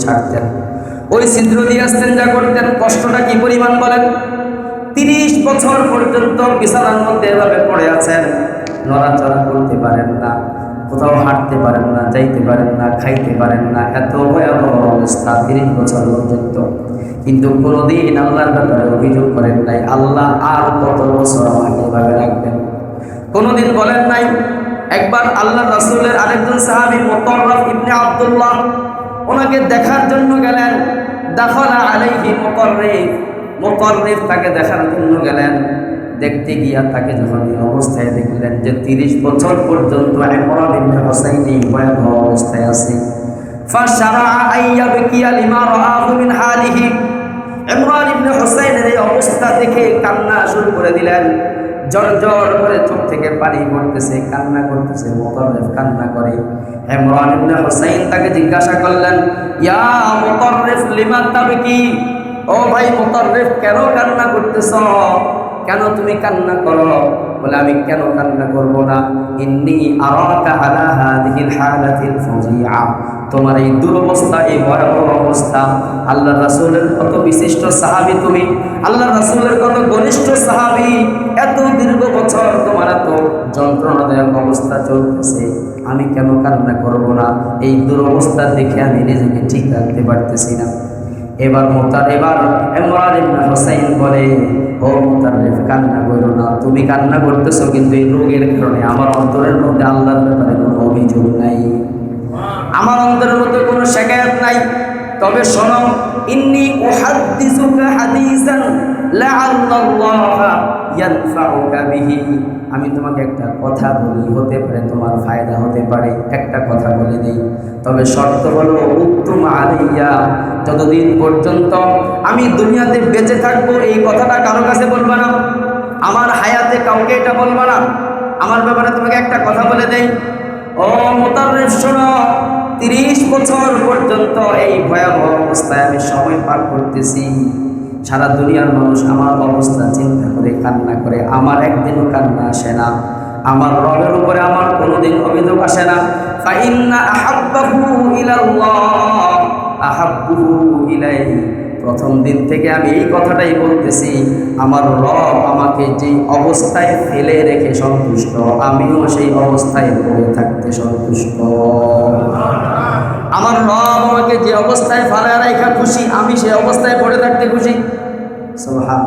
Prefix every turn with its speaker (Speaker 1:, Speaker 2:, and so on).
Speaker 1: ছাড়তেন, ওই ছিদ্র দিয়ে ইস্তেঞ্জা করতেন। কষ্টটা কি পরিমাণ বলেন? 30 বছর পর্যন্ত বিছানার মধ্যে এভাবে পড়ে আছেন, নড়াচড়া করতে পারেন না, কোথাও হাঁটতে পারেন না, যাইতে পারেন না, খাইতে পারেন না, এত ভয়াবহ অবস্থা 30 বছর পর্যন্ত। কিন্তু কোনোদিন আল্লাহর ব্যাপারে অভিযোগ করেন নাই, আল্লাহ আর কত বছর আমাকে এভাবে রাখবেন, কোনোদিন বলেন নাই। একবার আল্লাহ রাসূলের আরেকজন সাহাবী মুতাররাফ ইবনে আব্দুল্লাহ ওনাকে দেখার জন্য গেলেন। দাখালা আলাইহি মুতাররিফ তাকে দেখার জন্য গেলেন। দেখতে গিয়া তাকে যখন এই অবস্থায় দেখলেন যে 30 বছর পর্যন্ত ইমরান ইবনে হুসাইন এই ভয়াবহ অবস্থায় আছে, ফাশারা আইয়াবকিয়া লিমা রাআহু মিন হালিহি। ইমরান ইবনে হুসাইনের এই অবস্থা দেখে কান্না শুরু করে দিলেন। জড় করে চোখ থেকে পানি পড়তেছে, কান্না করতেছে, মুতাররিফ কান্না করে। ইমরান ইবনে হুসাইন তাকে জিজ্ঞাসা করলেন, ইয়া মুতাররিফ লিমা তাবকি, ও ভাই মুতাররিফ কেন কান্না করতেছ, কেন তুমি কান্না করো? বলে আমি কেন কান্না করব না, ইন্নী আরাকা আলা হাদিহিল হালাতিল ফাজিআ, তোমার এই দুরবস্থা, এই ভয়াবহ অবস্থা, আল্লাহর রাসূলের কত বিশিষ্ট সাহাবী তুমি, আল্লাহর রাসূলের কত ঘনিষ্ঠ সাহাবী, এত দীর্ঘ বছর তোমার এত যন্ত্রণাদায়ক অবস্থা চলতেছে, আমি কেন কান্না করব না? এই দুরবস্থা দেখে আমি নিজেকে ঠিক রাখতে পারতেছি না। এবার ইমরান ইবনে হুসাইন বলে, ও মুতাররিফ কান্না করো না, তুমি কান্না করতেছো কিন্তু এই রোগের কারণে। আমার অন্তরের মধ্যে আল্লাহর ব্যাপারে কোনো অভিযোগ নাই, আমার অন্তরের মধ্যে কোনো শিকায়ত নাই। তবে শোনো, ইন্নী উহাদ্দিসুকা হাদিসান লাআল্লাল্লাহা ইয়ানফাউকা বিহি, আমি তোমাকে একটা কথা বলি, হতে পারে তোমার ফায়দা হতে পারে, একটা কথা বলে দেই। তবে শর্ত হলো উত্তম আলাইয়া, যতদিন পর্যন্ত আমি দুনিয়াতে বেঁচে থাকবো এই কথাটা কারো কাছে বলবা না, আমার হায়াতে কাউকে এটা বলবা না। আমার ব্যাপারে তোমাকে একটা কথা বলে দেই, ও মুতাররিফ শোনো, 30 বছর পর্যন্ত এই ভয়াবহ অবস্থায় আমি সময় পার করতেছি। সারা দুনিয়ার মানুষ আমার অবস্থা চিন্তা করে কান্না করে, আমার একদিনও কান্না আসে না। আমার রবের উপরে আমার কোনোদিন অভিযোগ আসে না। ফাইন্না আহাব্বাহু ইলাল্লাহ আহাব্বুহু ইলাইহি, প্রথম দিন থেকে আমি এই কথাটাই বলতেছি, আমার রব আমাকে যে অবস্থায় ফেলে রেখে সন্তুষ্ট, আমিও সেই অবস্থায় পড়ে থাকতে সন্তুষ্ট। আমার রব আমাকে যে অবস্থায় ফেলে রেখে খুশি, আমি সেই অবস্থায় পড়ে থাকতে খুশি। সুবহান।